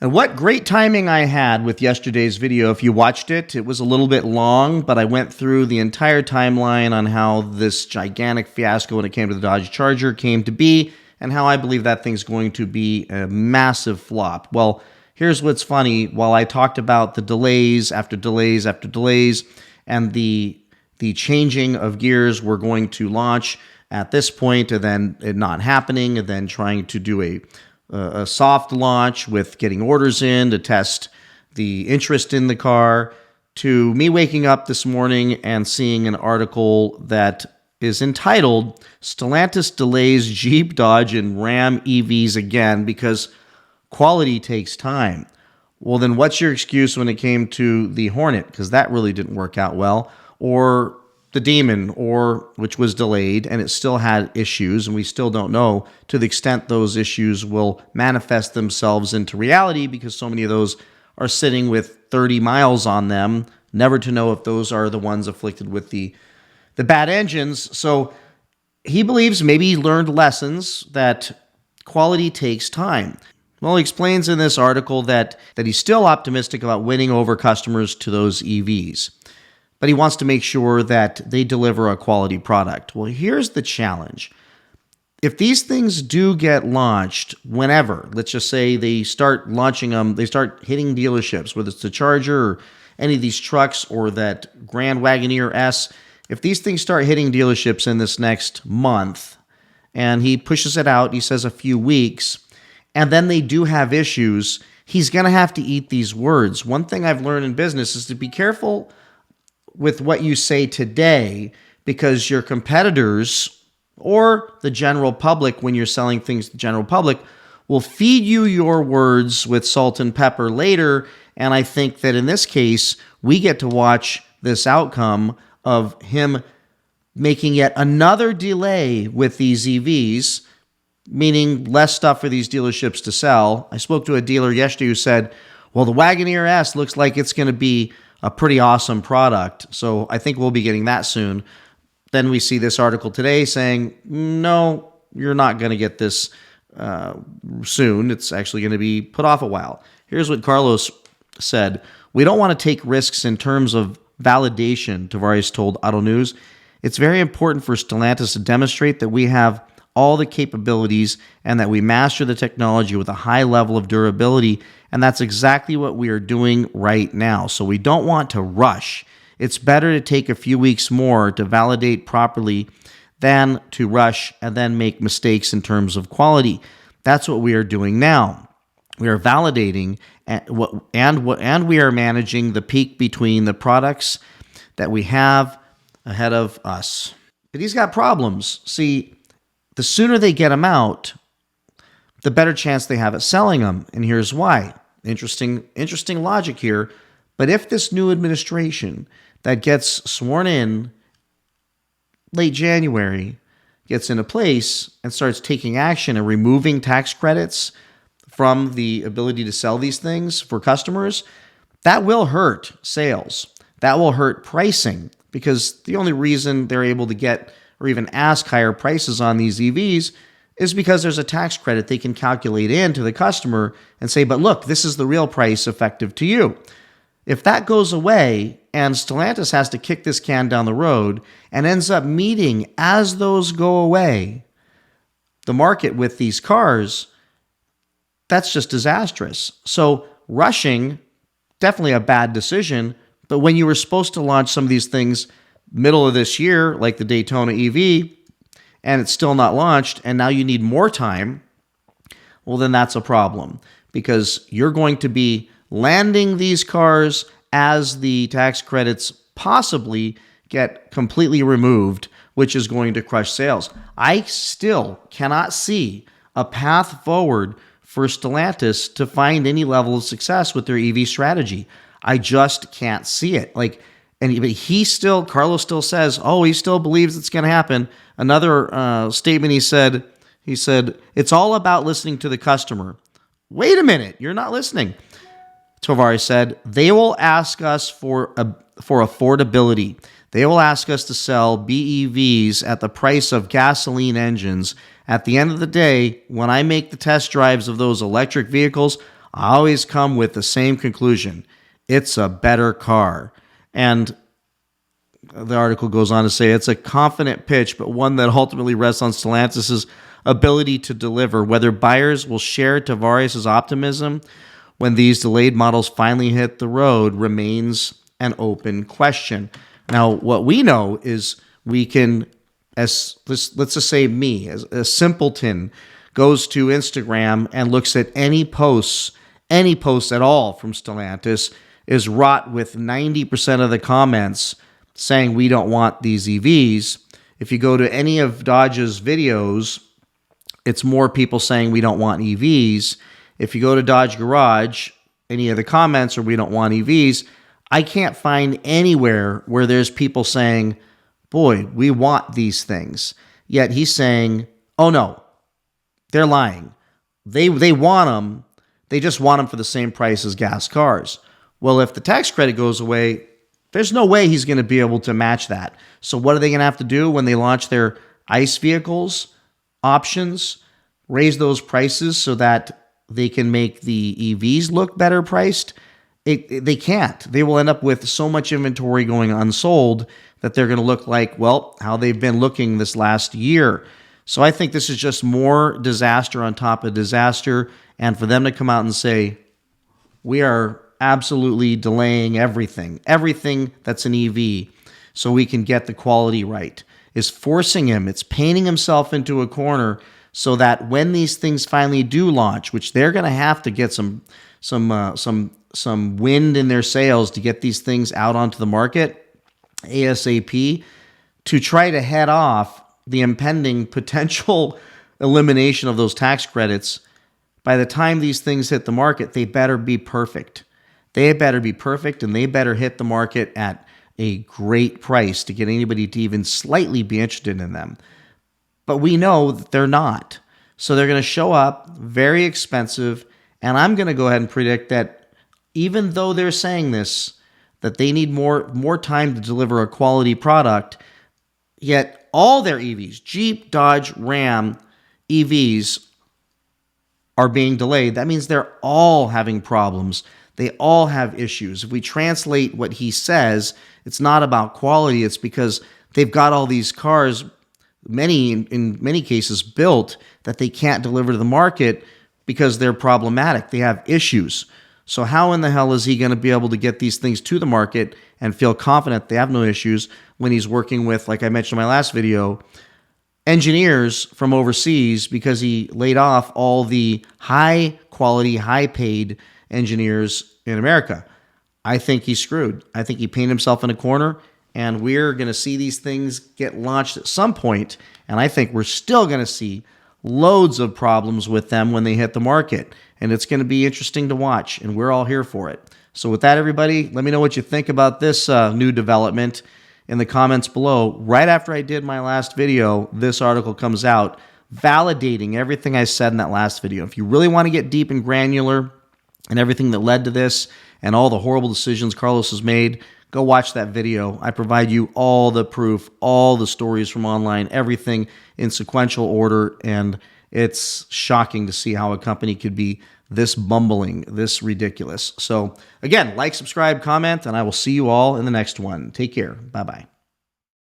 And what great timing I had with yesterday's video. If you watched it, it was a little bit long, but I went through the entire timeline on how this gigantic fiasco when it came to the Dodge Charger came to be and how I believe that thing's going to be a massive flop. Well, here's what's funny. While I talked about the delays after delays after delays and the changing of gears we're going to launch at this point and then it not happening and then trying to do a soft launch with getting orders in to test the interest in the car, to me waking up this morning and seeing an article that is entitled Stellantis Delays Jeep, Dodge, and Ram EVs Again Because Quality Takes Time. Well, then what's your excuse when it came to the Hornet? Because that really didn't work out well. Or the Demon, which was delayed, and it still had issues, and we still don't know to the extent those issues will manifest themselves into reality because so many of those are sitting with 30 miles on them, never to know if those are the ones afflicted with the bad engines. So he believes maybe he learned lessons that quality takes time. Well, he explains in this article that he's still optimistic about winning over customers to those EVs, but he wants to make sure that they deliver a quality product. Well, here's the challenge. If these things do get launched whenever, let's just say they start launching them, they start hitting dealerships, whether it's the Charger or any of these trucks or that Grand Wagoneer S, if these things start hitting dealerships in this next month, and he pushes it out, he says a few weeks, and then they do have issues, he's going to have to eat these words. One thing I've learned in business is to be careful with what you say today, because your competitors or the general public, when you're selling things to the general public, will feed you your words with salt and pepper later. And I think that in this case, we get to watch this outcome of him making yet another delay with these EVs, meaning less stuff for these dealerships to sell. I spoke to a dealer yesterday who said, well, the Wagoneer S looks like it's going to be a pretty awesome product. So I think we'll be getting that soon. Then we see this article today saying, no, you're not going to get this soon. It's actually going to be put off a while. Here's what Carlos said. We don't want to take risks in terms of validation, Tavares told Auto News. It's very important for Stellantis to demonstrate that we have all the capabilities and that we master the technology with a high level of durability. And that's exactly what we are doing right now. So we don't want to rush. It's better to take a few weeks more to validate properly than to rush and then make mistakes in terms of quality. That's what we are doing now. We are validating and we are managing the peak between the products that we have ahead of us. But he's got problems. See, the sooner they get them out, the better chance they have at selling them. And here's why. Interesting logic here. But if this new administration that gets sworn in late January gets into place and starts taking action and removing tax credits from the ability to sell these things for customers, that will hurt sales. That will hurt pricing, because the only reason they're able to get or even ask higher prices on these EVs is because there's a tax credit they can calculate into the customer and say, but look, this is the real price effective to you. If that goes away and Stellantis has to kick this can down the road and ends up meeting, as those go away, the market with these cars, that's just disastrous. So rushing, definitely a bad decision. But when you were supposed to launch some of these things middle of this year, like the Daytona EV, and it's still not launched, and now you need more time, well, then that's a problem, because you're going to be landing these cars as the tax credits possibly get completely removed, which is going to crush sales. I still cannot see a path forward for Stellantis to find any level of success with their EV strategy. I just can't see it. Carlos still says, oh, he still believes it's going to happen. Another statement he said, it's all about listening to the customer. Wait a minute, you're not listening. Tavares said, they will ask us for affordability. They will ask us to sell BEVs at the price of gasoline engines. At the end of the day, when I make the test drives of those electric vehicles, I always come with the same conclusion. It's a better car. And the article goes on to say it's a confident pitch, but one that ultimately rests on Stellantis' ability to deliver. Whether buyers will share Tavares' optimism when these delayed models finally hit the road remains an open question. Now, what we know is we can, as let's just say me, as a simpleton, goes to Instagram and looks at any posts at all from Stellantis, is wrought with 90% of the comments saying we don't want these EVs. If you go to any of Dodge's videos, it's more people saying we don't want EVs. If you go to Dodge Garage, any of the comments are we don't want EVs. I can't find anywhere where there's people saying, boy, we want these things. Yet he's saying, oh no, they're lying. They want them. They just want them for the same price as gas cars. Well, if the tax credit goes away, there's no way he's going to be able to match that. So what are they going to have to do when they launch their ICE vehicles options? Raise those prices so that they can make the EVs look better priced? They can't. They will end up with so much inventory going unsold that they're going to look like, well, how they've been looking this last year. So I think this is just more disaster on top of disaster. And for them to come out and say, we are absolutely delaying everything that's an EV so we can get the quality right, is forcing him. It's painting himself into a corner so that when these things finally do launch, which they're going to have to get some wind in their sails to get these things out onto the market ASAP, to try to head off the impending potential elimination of those tax credits. By the time these things hit the market, they better be perfect. They better be perfect, and they better hit the market at a great price to get anybody to even slightly be interested in them. But we know that they're not. So they're going to show up very expensive, and I'm going to go ahead and predict that even though they're saying this, that they need more time to deliver a quality product, yet all their EVs, Jeep, Dodge, Ram EVs, are being delayed. That means they're all having problems. They all have issues. If we translate what he says, it's not about quality. It's because they've got all these cars, in many cases, built that they can't deliver to the market because they're problematic. They have issues. So how in the hell is he going to be able to get these things to the market and feel confident they have no issues when he's working with, like I mentioned in my last video, engineers from overseas, because he laid off all the high quality, high paid engineers in America? I think he's screwed. I think he painted himself in a corner, and we're going to see these things get launched at some point, and I think we're still going to see loads of problems with them when they hit the market, and it's going to be interesting to watch, and we're all here for it. So with that, everybody, let me know what you think about this new development in the comments below. Right after I did my last video, this article comes out validating everything I said in that last video. If you really want to get deep and granular and everything that led to this and all the horrible decisions Carlos has made, go watch that video. I provide you all the proof, all the stories from online, everything in sequential order, and it's shocking to see how a company could be this bumbling, this ridiculous. So again, like, subscribe, comment, and I will see you all in the next one. Take care. Bye-bye.